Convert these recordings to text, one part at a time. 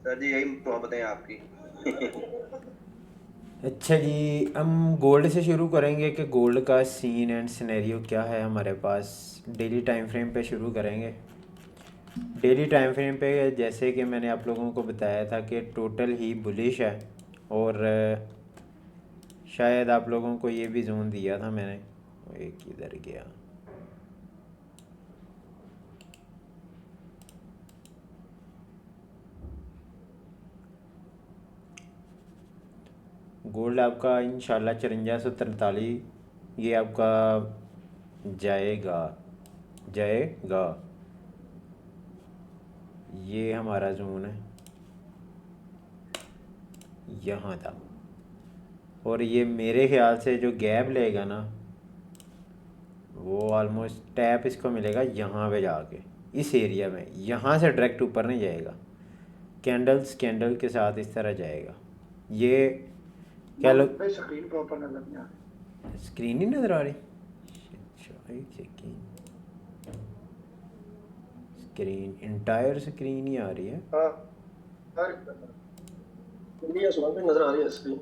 Sir जी यही मोहब्बतें हैं आपकी। अच्छा जी, हम गोल्ड से शुरू करेंगे कि गोल्ड का सीन एंड सिनेरियो क्या है हमारे पास। डेली टाइम फ्रेम पे शुरू करेंगे। डेली टाइम फ्रेम पे जैसे कि मैंने आप लोगों को बताया था कि टोटल ही बुलिश है। और शायद आप लोगों को ये भी जोन दिया था मैंने। वो एक इधर गया। गोल्ड आपका इंशाल्लाह 5443 ये आपका जाएगा। जाएगा। ये हमारा जोन है, यहाँ था। और ये मेरे ख्याल से जो गैप लेगा ना, वो ऑलमोस्ट टैप इसको मिलेगा यहाँ पे जाके, इस एरिया में। यहाँ से डायरेक्ट ऊपर नहीं जाएगा, कैंडल्स कैंडल के साथ इस तरह जाएगा ये। क्या भाई लो, भाई स्क्रीन प्रॉपर नजर नहीं आ स्क्रीन ही नज़र आ रही। अच्छा एक सेकेंड, स्क्रीन इंटायर स्क्रीन ही आ रही है। रहा। हाँ इंडिया सुना भी नजर आ रही है स्क्रीन।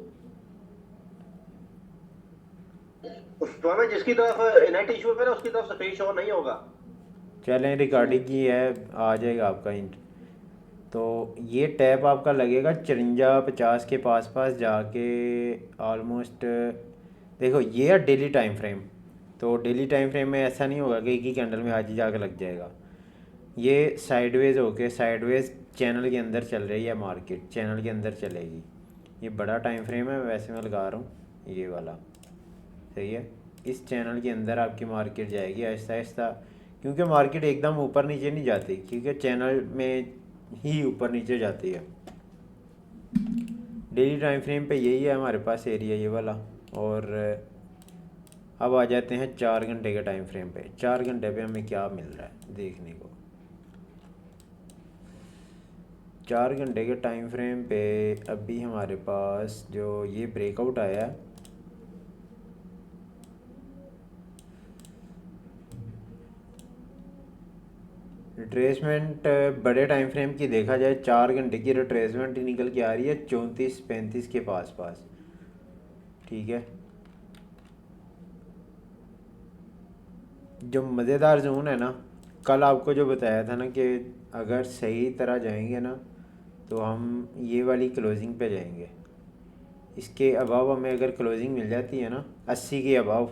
उसमें में जिसकी तरफ नेट इशू है ना उसकी तरफ स्क्रीन शो नहीं होगा। चलें, रिकॉर्डिंग की है, आ जाएगा आपका इंट। तो ये टैप आपका लगेगा 5450 के पास पास जाके ऑलमोस्ट। देखो ये है डेली टाइम फ्रेम। तो डेली टाइम फ्रेम में ऐसा नहीं होगा कि एक ही कैंडल में आज ही जाके लग जाएगा। ये साइडवेज होके साइडवेज चैनल के अंदर चल रही है मार्केट, चैनल के अंदर चलेगी। ये बड़ा टाइम फ्रेम है, वैसे मैं लगा रहा हूँ ये वाला। सही है। इस चैनल के अंदर आपकी मार्केट जाएगी आहिस्ता आहिस्ता, क्योंकि मार्केट एकदम ऊपर नीचे नहीं जाती, क्योंकि चैनल में ही ऊपर नीचे जाती है। डेली टाइम फ्रेम पे यही है हमारे पास एरिया, ये वाला। और अब आ जाते हैं 4 घंटे के टाइम फ्रेम पे। 4 घंटे पे हमें क्या मिल रहा है देखने को। 4 घंटे के टाइम फ्रेम पे अभी हमारे पास जो ये ब्रेकआउट आया है, रिट्रेसमेंट बड़े टाइम फ्रेम की देखा जाए, 4 घंटे की रिट्रेसमेंट निकल के आ रही है 3435 के पास पास। ठीक है। जो मज़ेदार जोन है ना, कल आपको जो बताया था ना कि अगर सही तरह जाएंगे ना तो हम ये वाली क्लोजिंग पे जाएंगे। इसके अभाव हमें अगर क्लोजिंग मिल जाती है ना 80 के अभाव,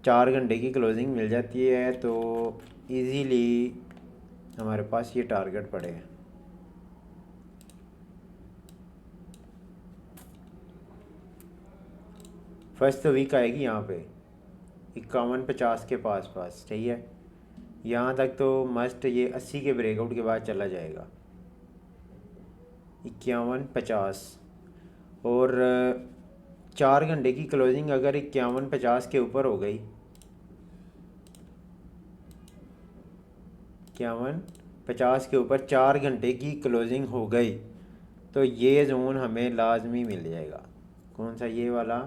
4 घंटे की क्लोजिंग मिल जाती है तो इजीली हमारे पास ये टारगेट पड़ेगा। फर्स्ट वीक आएगी यहाँ पे 5150 के पास पास। सही है। यहाँ तक तो मस्ट, ये 80 के ब्रेकआउट के बाद चला जाएगा 5150। और 4 घंटे की क्लोजिंग अगर 5150 के ऊपर हो गई, 5150 के ऊपर 4 घंटे की क्लोजिंग हो गई तो ये जोन हमें लाजमी मिल जाएगा। कौन सा? ये वाला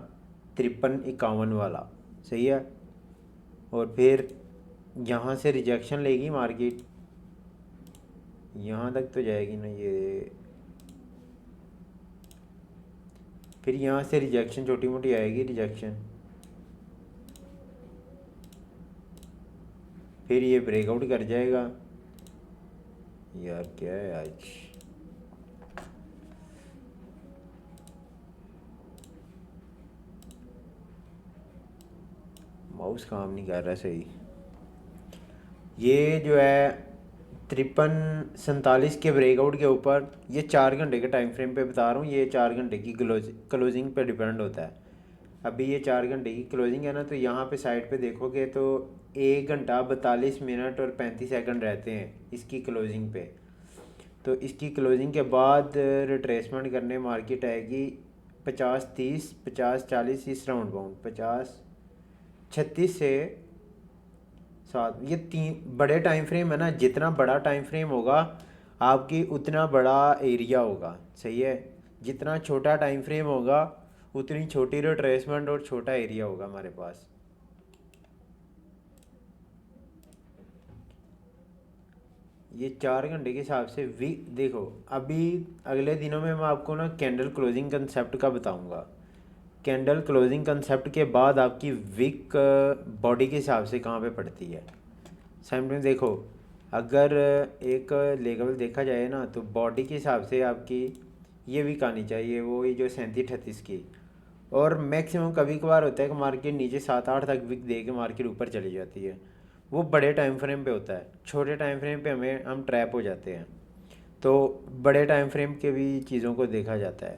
5351 वाला। सही है। और फिर यहाँ से रिजेक्शन लेगी मार्केट, यहाँ तक तो जाएगी ना ये। फिर यहाँ से रिजेक्शन छोटी मोटी आएगी रिजेक्शन, फिर ये ब्रेकआउट कर जाएगा। यार क्या है आज, माउस काम नहीं कर रहा सही। ये जो है 5347 के ब्रेकआउट के ऊपर, ये 4 घंटे के टाइम फ्रेम पे बता रहा हूँ, ये 4 घंटे की क्लोजिंग पे डिपेंड होता है। अभी ये 4 घंटे की क्लोजिंग है ना, तो यहाँ पे साइड पे देखोगे तो 1 घंटा 42 मिनट और 35 सेकंड रहते हैं इसकी क्लोजिंग पे। तो इसकी क्लोजिंग के बाद रिट्रेसमेंट करने मार्केट आएगी 50 30 50 40 इस राउंड बाउंड, 50 36 से 7। ये तीन बड़े टाइम फ्रेम है ना, जितना बड़ा टाइम फ्रेम होगा आपकी उतना बड़ा एरिया होगा। सही है। जितना छोटा टाइम फ्रेम होगा उतनी छोटी रिट्रेसमेंट और छोटा एरिया होगा हमारे पास। ये 4 घंटे के हिसाब से देखो, अभी अगले दिनों में मैं आपको ना कैंडल क्लोजिंग कंसेप्ट का बताऊंगा। कैंडल क्लोजिंग कंसेप्ट के बाद आपकी विक बॉडी के हिसाब से कहाँ पे पड़ती है। समझ देखो, अगर एक लेवल देखा जाए ना तो बॉडी के हिसाब से आपकी ये विक आनी चाहिए, वो ये जो 37-38 की। और मैक्सिमम कभी कभार होता है कि मार्केट नीचे 7-8 तक विक दे के मार्केट ऊपर चली जाती है। वो बड़े टाइम फ्रेम पे होता है, छोटे टाइम फ्रेम पे हम ट्रैप हो जाते हैं। तो बड़े टाइम फ्रेम के भी चीज़ों को देखा जाता है।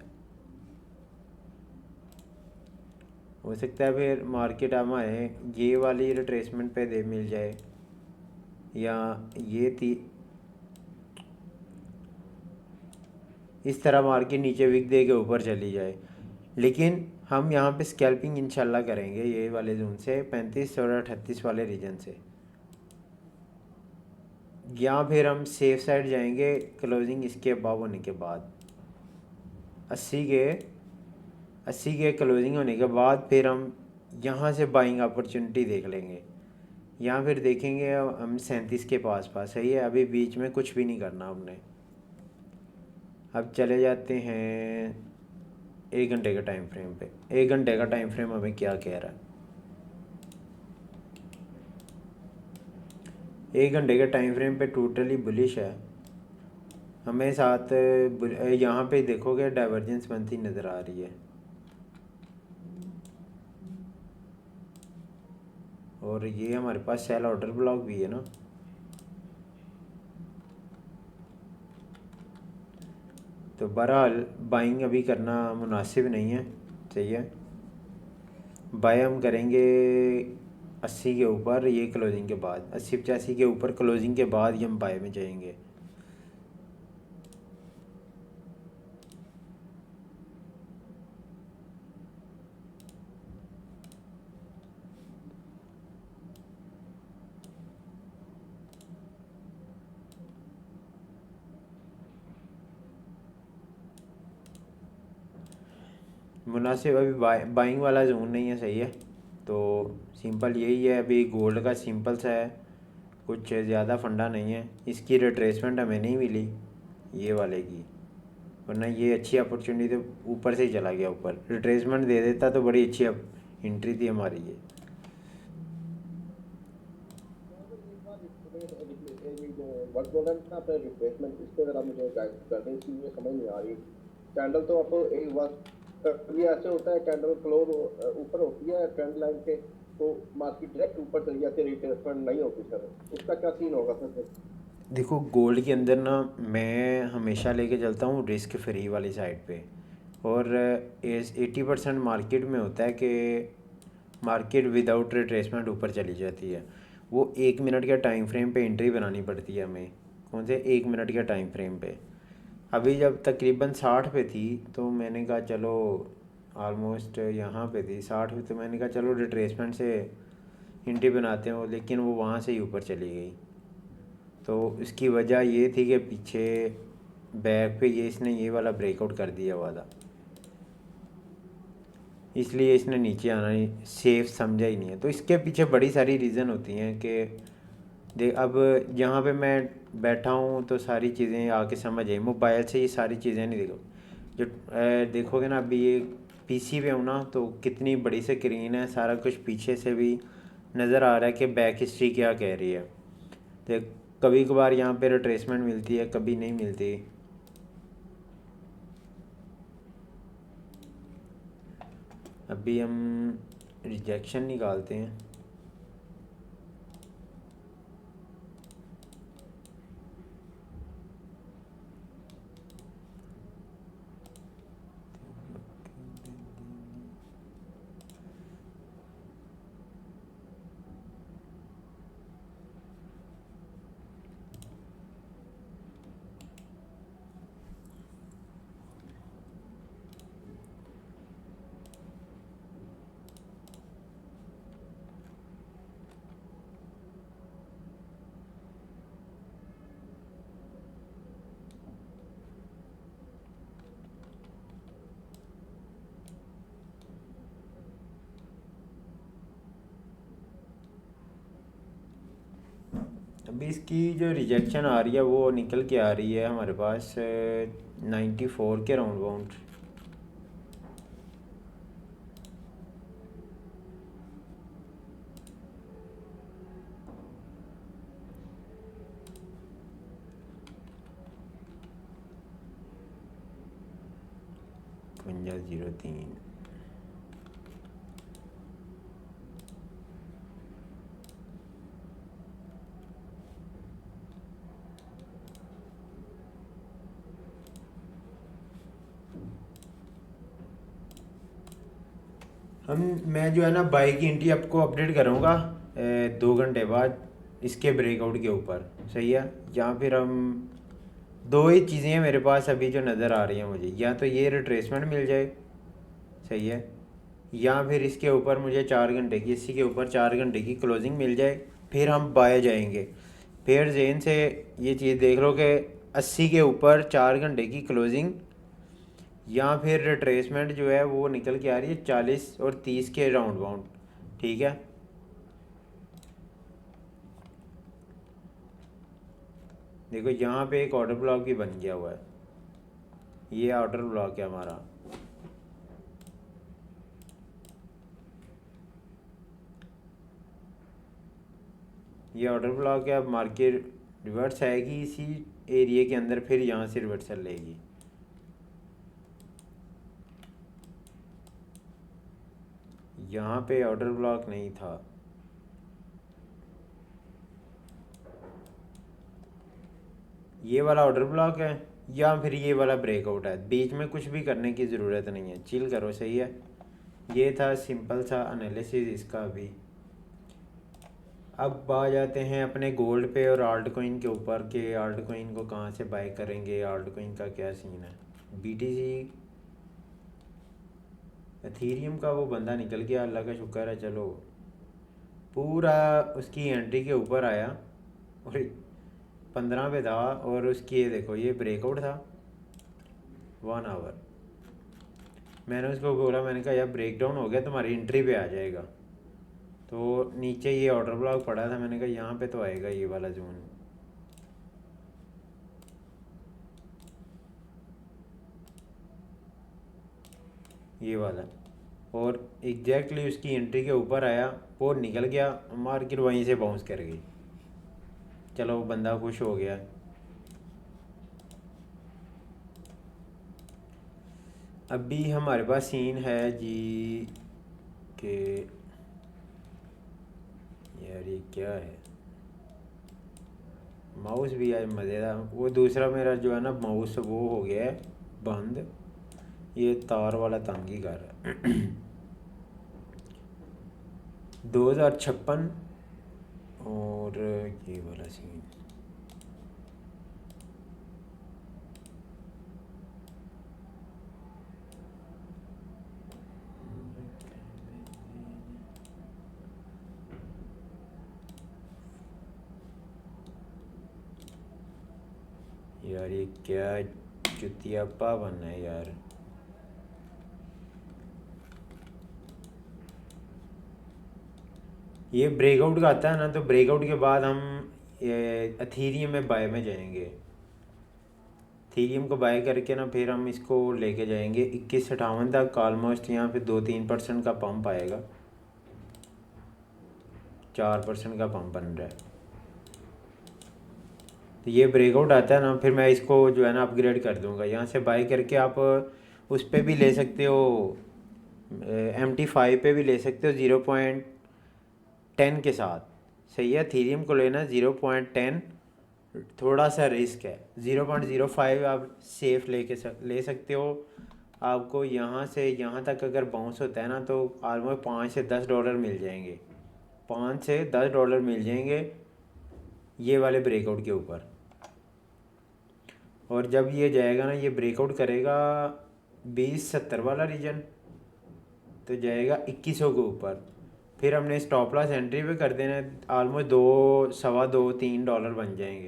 हो सकता है फिर मार्केट हमारे ये वाली रिट्रेसमेंट पे दे मिल जाए, या ये थी इस तरह मार्केट नीचे विक दे के ऊपर चली जाए। लेकिन हम यहाँ पे स्कैल्पिंग इंशाल्लाह करेंगे ये वाले जोन से, 35 और 38 वाले रीजन से, या फिर हम सेफ साइड जाएंगे क्लोजिंग इसके अबाव होने के बाद। 80 के 80 के क्लोजिंग होने के बाद फिर हम यहाँ से बाइंग अपॉर्चुनिटी देख लेंगे, या फिर देखेंगे हम 37 के पास सही है। अभी बीच में कुछ भी नहीं करना हमने। अब चले जाते हैं 1 घंटे का टाइम फ्रेम पे। 1 घंटे का टाइम फ्रेम हमें क्या कह रहा है। 1 घंटे के टाइम फ्रेम पे टोटली बुलिश है हमें साथ। यहाँ पे देखोगे डाइवर्जेंस बनती नज़र आ रही है, और ये हमारे पास सेल ऑर्डर ब्लॉक भी है ना। तो बहरहाल बाइंग अभी करना मुनासिब नहीं है, सही है। बाय हम करेंगे 80 के ऊपर, ये क्लोजिंग के बाद 80-85 के ऊपर क्लोजिंग के बाद ही हम बाय में जाएंगे। मुनासिब अभी बाइंग वाला जोन नहीं है, सही है। तो सिंपल यही है, अभी गोल्ड का सिंपल सा है, कुछ ज़्यादा फंडा नहीं है। इसकी रिट्रेसमेंट हमें नहीं मिली ये वाले की, वरना ये अच्छी अपॉर्चुनिटी तो ऊपर से ही चला गया ऊपर। रिट्रेसमेंट दे देता तो बड़ी अच्छी एंट्री थी हमारी ये। वर्क बोल रहे हैं ना अपने रिप्लेसमेंट, इस पे अगर आप मुझे गाइड कर दें, इसकी मुझे समझ नहीं आ रही। कैंडल तो आपको एक बार कभी ऐसे होता है कैंडल क्लोज ऊपर होती है ट्रेंड लाइन के, तो मार्केट डायरेक्ट ऊपर चली जाती है, रिट्रेसमेंट नहीं होती सर, उसका क्या सीन होगा सर? देखो गोल्ड के अंदर ना मैं हमेशा लेके चलता हूँ रिस्क फ्री वाली साइड पे। और 80% मार्केट में होता है कि मार्केट विदाउट रिट्रेसमेंट ऊपर चली जाती है। वो 1 मिनट के टाइम फ्रेम पे एंट्री बनानी पड़ती है हमें। कौन से 1 मिनट के टाइम फ्रेम पे? अभी जब तकरीबन 60 पे थी तो मैंने कहा चलो, ऑलमोस्ट यहाँ पे थी 60 पे, तो मैंने कहा चलो रिट्रेसमेंट से एंट्री बनाते हो, लेकिन वो वहाँ से ही ऊपर चली गई। तो इसकी वजह ये थी कि पीछे बैक पे इसने ये वाला ब्रेकआउट कर दिया हुआ था, इसलिए इसने नीचे आना ही सेफ समझा ही नहीं है। तो इसके पीछे बड़ी सारी रीज़न होती हैं कि अब यहाँ पे मैं बैठा हूँ तो सारी चीज़ें आके समझ आई, मोबाइल से ये सारी चीज़ें नहीं देखो। जो देखोगे ना अभी ये पीसी पे हूँ ना, तो कितनी बड़ी स्क्रीन है, सारा कुछ पीछे से भी नज़र आ रहा है कि बैक हिस्ट्री क्या कह रही है। तो कभी कभार यहाँ पे रिट्रेसमेंट मिलती है, कभी नहीं मिलती। अभी हम रिजेक्शन निकालते हैं। अभी इसकी जो रिजेक्शन आ रही है वो निकल के आ रही है हमारे पास 94 के राउंड बाउंड। पंजा 03 मैं जो है ना बाई की एंट्री आपको अपडेट करूँगा 2 घंटे बाद इसके ब्रेकआउट के ऊपर, सही है। या फिर हम दो ही चीज़ें हैं मेरे पास अभी जो नज़र आ रही हैं मुझे, या तो ये रिट्रेसमेंट मिल जाए, सही है, या फिर इसके ऊपर मुझे 4 घंटे की, इसी के ऊपर 4 घंटे की क्लोजिंग मिल जाए, फिर हम बाय जाएंगे। फिर जेन से ये चीज़ देख लो कि 80 के ऊपर 4 घंटे की क्लोजिंग, या फिर रिट्रेसमेंट जो है वो निकल के आ रही है 40 और 30 के राउंड बाउंड, ठीक है। देखो यहाँ पे एक ऑर्डर ब्लॉक भी बन गया हुआ है, ये ऑर्डर ब्लॉक है हमारा। ये ऑर्डर ब्लॉक है। अब मार्केट रिवर्स आएगी इसी एरिया के अंदर, फिर यहाँ से रिवर्सल लेगी। यहाँ पे ऑर्डर ब्लॉक नहीं था, ये वाला ऑर्डर ब्लॉक है, या फिर ये वाला ब्रेकआउट है। बीच में कुछ भी करने की ज़रूरत नहीं है, चिल करो, सही है। ये था सिंपल सा एनालिसिस इसका भी। अब आ जाते हैं अपने गोल्ड पे और आल्ट कोइन के ऊपर के आल्ट कोइन को कहाँ से बाय करेंगे, आल्ट कोइन का क्या सीन है। BTC एथीरियम का वो बंदा निकल गया, अल्लाह का शुक्र है। चलो पूरा उसकी एंट्री के ऊपर आया और 15 पे था, और उसकी ये देखो ये ब्रेकआउट था 1 आवर। मैंने उसको बोला, मैंने कहा यार ब्रेक डाउन हो गया, तुम्हारी एंट्री पे आ जाएगा। तो नीचे ये ऑर्डर ब्लॉक पड़ा था, मैंने कहा यहाँ पे तो आएगा ये वाला जोन। ये वाला, और एग्जैक्टली उसकी एंट्री के ऊपर आया, वो निकल गया, मार्केट वहीं से बाउंस कर गई। चलो वो बंदा खुश हो गया। अभी हमारे पास सीन है जी कि यार ये क्या है, माउस भी आज मज़ेदार। वो दूसरा मेरा जो है ना माउस वो हो गया है बंद, ये तार वाला तंग ही कर रहा है। 2056 और ये वाला सीन। यार ये क्या चुतियापा बनना है यार। ये ब्रेकआउट का आता है ना, तो ब्रेकआउट के बाद हम एथीरियम में बाय में जाएंगे। एथीरियम को बाय करके ना फिर हम इसको लेके जाएंगे 2158 तक ऑलमोस्ट। यहाँ पे 2-3% का पंप आएगा, 4% का पंप बन रहा है। तो ये ब्रेकआउट आता है ना, फिर मैं इसको जो है ना अपग्रेड कर दूंगा। यहाँ से बाय करके आप उस पर भी ले सकते हो, MT5 पे भी ले सकते हो 0.10 के साथ, सही है। थीरियम को लेना 0.10, थोड़ा सा रिस्क है। 0.05 आप सेफ ले सकते हो। आपको यहाँ से यहाँ तक अगर बाउंस होता है ना, तो ऑलमोस्ट $5 से $10 मिल जाएंगे, $5 से $10 मिल जाएंगे ये वाले ब्रेकआउट के ऊपर। और जब ये जाएगा ना, ये ब्रेकआउट करेगा 2070 वाला रीजन, तो जाएगा 2100 के ऊपर। फिर हमने स्टॉप लॉस एंट्री पे कर देना है, ऑलमोस्ट $2, $2, $3 बन जाएंगे।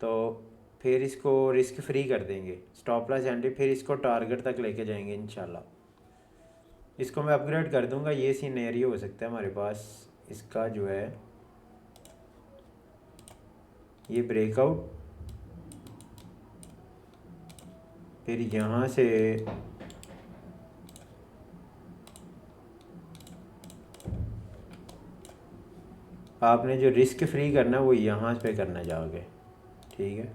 तो फिर इसको रिस्क फ्री कर देंगे स्टॉप लॉस एंट्री, फिर इसको टारगेट तक लेके जाएंगे इंशाल्लाह। इसको मैं अपग्रेड कर दूंगा। ये सिनेरियो हो सकता है हमारे पास इसका जो है ये ब्रेकआउट, फिर यहाँ से आपने जो रिस्क फ्री करना है वो यहाँ पे करना जाओगे, ठीक है।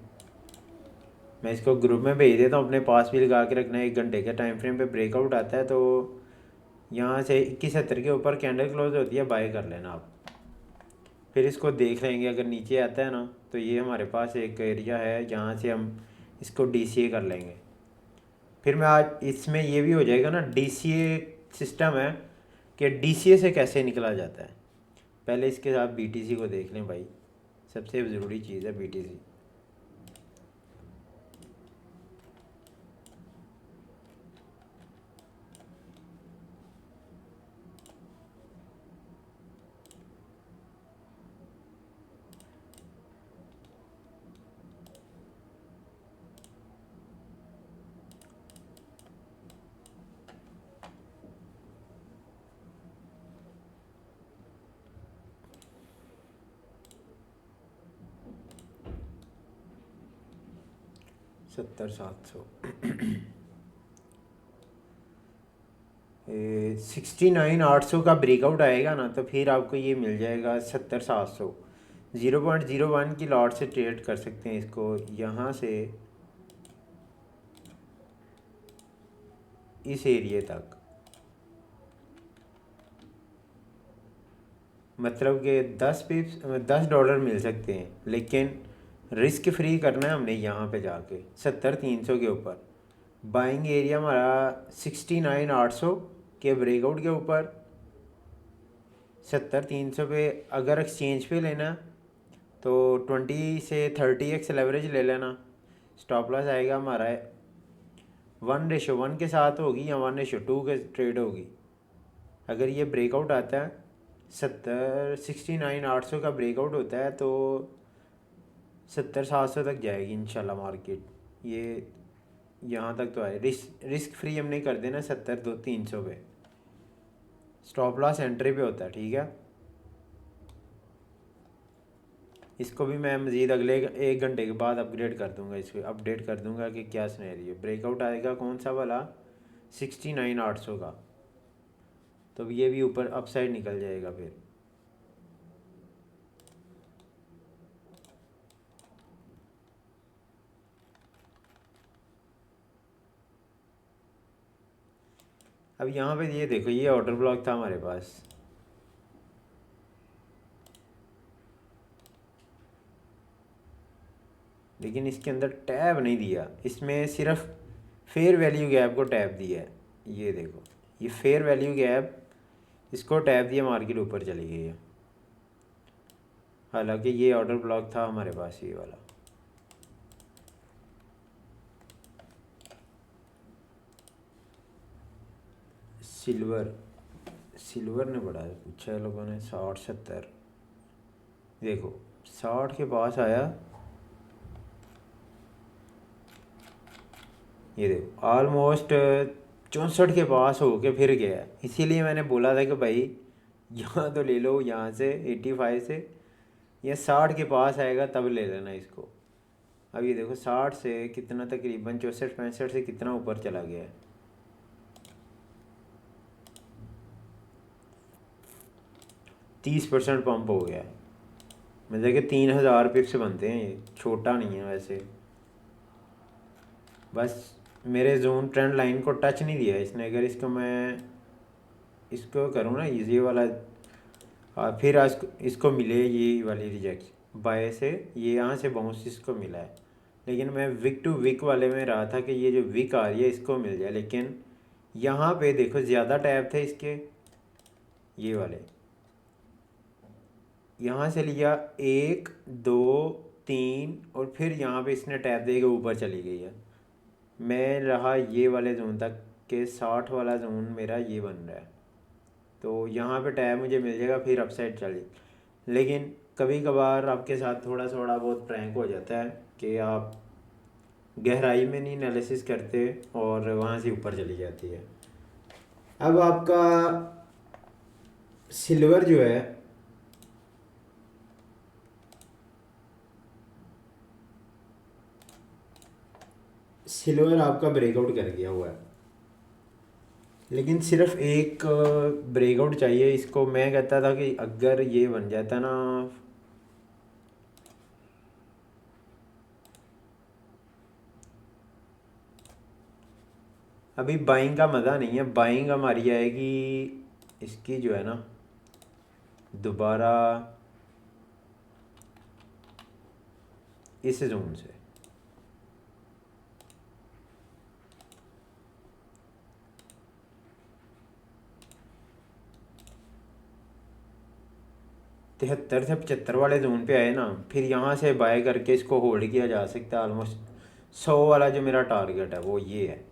मैं इसको ग्रुप में भेज देता हूँ, अपने पास भी लगा के रखना है। 1 घंटे के टाइम फ्रेम पे ब्रेकआउट आता है तो यहाँ से 2170 के ऊपर कैंडल क्लोज होती है, बाय कर लेना आप। फिर इसको देख लेंगे, अगर नीचे आता है ना तो ये हमारे पास एक एरिया है, यहाँ से हम इसको DCA कर लेंगे। फिर मैं आज इसमें ये भी हो जाएगा ना, DCA सिस्टम है कि DCA से कैसे निकला जाता है। पहले इसके साथ BTC को देख लें भाई, सबसे ज़रूरी चीज़ है BTC। सत्तर 700 69 800 का ब्रेकआउट आएगा ना तो फिर आपको ये मिल जाएगा 70 700। 0.01 की लॉट से ट्रेड कर सकते हैं इसको, यहाँ से इस एरिए तक, मतलब कि 10 डॉलर मिल सकते हैं। लेकिन रिस्क फ्री करना है हमने यहाँ पे जाके 70 300 के ऊपर। बाइंग एरिया हमारा 69 800 के ब्रेकआउट के ऊपर, 70 300 पे। अगर एक्सचेंज पे लेना तो 20 से 30x लेवरेज ले लेना। स्टॉप लॉस आएगा हमारा 1:1 के साथ होगी या 1:2 के ट्रेड होगी। अगर ये ब्रेकआउट आता है 69 800 का ब्रेकआउट होता है तो 70 700 तक जाएगी इंशाल्लाह मार्केट। ये यहाँ तक तो आए, रिस्क फ्री हमने कर देना 70 2 300 पे। स्टॉप लॉस एंट्री पे होता है, ठीक है। इसको भी मैं मज़ीद अगले 1 घंटे के बाद अपग्रेड कर दूंगा, इसको अपडेट कर दूंगा कि क्या सिनेरियो। ब्रेकआउट आएगा कौन सा वाला, 69 800 का, तो ये भी ऊपर अपसाइड निकल जाएगा। फिर अब यहाँ पे ये देखो, ये ऑर्डर ब्लॉक था हमारे पास, लेकिन इसके अंदर टैब नहीं दिया, इसमें सिर्फ फेयर वैल्यू गैप को टैब दिया है। ये देखो, ये फेयर वैल्यू गैप, इसको टैब दिया, मार्केट ऊपर चली गई है। हालांकि ये ऑर्डर ब्लॉक था हमारे पास, ये वाला। सिल्वर ने बढ़ा पूछा है लोगों ने, 60 70। देखो 60 के पास आया, ये देखो ऑलमोस्ट 64 के पास होके फिर गया। इसीलिए मैंने बोला था कि भाई यहाँ तो ले लो, यहाँ से 85 से या 60 के पास आएगा तब ले लेना इसको। अब ये देखो 60 से कितना, तकरीबन 64 65 से कितना ऊपर चला गया है। 30% पंप हो गया है। मतलब कि 3000 पिप्स बनते हैं, ये छोटा नहीं है वैसे। बस मेरे जोन ट्रेंड लाइन को टच नहीं दिया इसने। अगर इसको मैं इसको करूँ ना ये वाला, फिर आज इसको मिले ये वाली रिजेक्ट बाय से, ये यहाँ से बाउंस इसको मिला है। लेकिन मैं विक टू विक वाले में रहा था कि ये जो विक आ रही है इसको मिल जाए, लेकिन यहाँ पे देखो ज़्यादा टैब थे इसके, ये वाले। यहाँ से लिया 1 2 3 और फिर यहाँ पे इसने टैब दे के ऊपर चली गई है। मैं रहा ये वाले जोन तक के 60 वाला जोन मेरा ये बन रहा है, तो यहाँ पे टैब मुझे मिल जाएगा, फिर अपसाइड चली। लेकिन कभी कभार आपके साथ थोड़ा थोड़ा बहुत प्रैंक हो जाता है कि आप गहराई में नहीं एनालिसिस करते और वहाँ से ऊपर चली जाती है। अब आपका सिल्वर जो है सिल्वर आपका ब्रेकआउट कर गया हुआ है, लेकिन सिर्फ एक ब्रेकआउट चाहिए इसको। मैं कहता था कि अगर ये बन जाता ना, अभी बाइंग का मज़ा नहीं है। बाइंग हमारी आएगी इसकी जो है ना दोबारा इस जोन से। तिहत्तर से 75 वाले जोन पे आए ना, फिर यहाँ से बाय करके इसको होल्ड किया जा सकता है। ऑलमोस्ट 100 वाला जो मेरा टारगेट है वो ये है।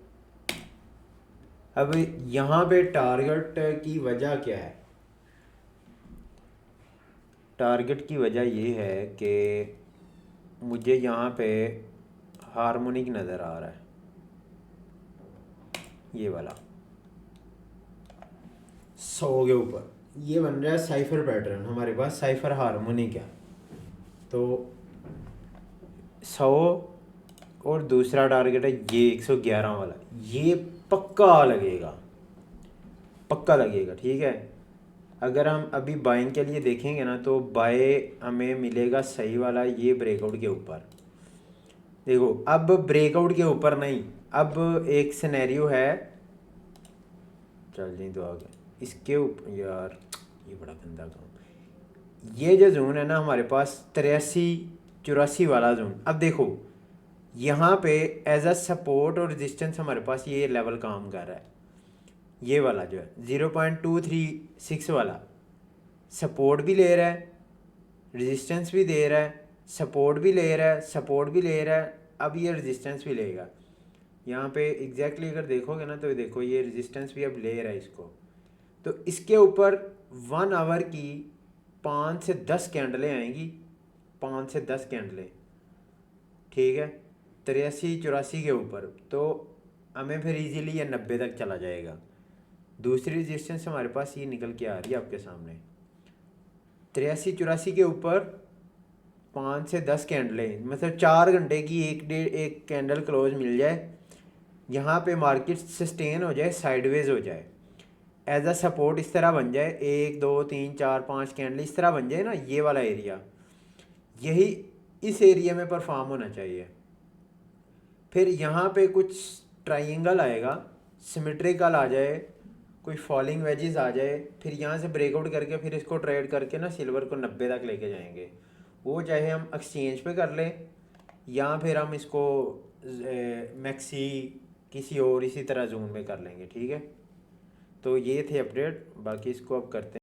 अब यहाँ पे टारगेट की वजह क्या है? टारगेट की वजह ये है कि मुझे यहाँ पे हार्मोनिक नज़र आ रहा है, ये वाला 100 के ऊपर ये बन रहा है साइफर पैटर्न। हमारे पास साइफर हार्मोनिक है, तो 100 और दूसरा टारगेट है ये 111 वाला। ये पक्का लगेगा, पक्का लगेगा, ठीक है। अगर हम अभी बाइंग के लिए देखेंगे ना, तो बाय हमें मिलेगा सही वाला ये ब्रेकआउट के ऊपर। देखो अब ब्रेकआउट के ऊपर नहीं, अब एक सिनेरियो है, चल जी तो आ गया इसके ऊपर। यार ये बड़ा गंदा काम। ये जो जोन है ना हमारे पास 83-84 वाला जोन। अब देखो यहाँ पे एज अ सपोर्ट और रेजिस्टेंस हमारे पास ये लेवल काम कर रहा है। ये वाला जो है 0.236 वाला सपोर्ट भी ले रहा है, रेजिस्टेंस भी दे रहा है, सपोर्ट भी ले रहा है, सपोर्ट भी ले रहा है, अब ये रेजिस्टेंस भी लेगा। यहाँ पे एग्जैक्टली अगर देखोगे ना तो देखो ये रेजिस्टेंस भी अब ले रहा है इसको। तो इसके ऊपर 1 आवर की 5 से 10 कैंडलें आएंगी, 5 से 10 कैंडलें, ठीक है, 83-84 के ऊपर। तो हमें फिर इजीली ये 90 तक चला जाएगा। दूसरी रेजिस्टेंस हमारे पास ये निकल के आ रही है आपके सामने 83-84 के ऊपर 5 से 10 कैंडलें, मतलब 4 घंटे की एक कैंडल क्लोज मिल जाए, यहाँ पे मार्केट सस्टेन हो जाए, साइडवेज हो जाए, एज अ सपोर्ट इस तरह बन जाए, 1 2 3 4 5 कैंडल इस तरह बन जाए ना, ये वाला एरिया, यही इस एरिया में परफॉर्म होना चाहिए। फिर यहाँ पे कुछ ट्राइंगल आएगा, सिमेट्रिकल आ जाए, कोई फॉलिंग वेजेस आ जाए, फिर यहाँ से ब्रेकआउट करके फिर इसको ट्रेड करके ना सिल्वर को 90 तक लेके जाएंगे। वो चाहे हम एक्सचेंज पे कर लें या फिर हम इसको मैक्सी किसी और इसी तरह जोन में कर लेंगे, ठीक है। तो ये थे अपडेट, बाकी इसको अब करते हैं।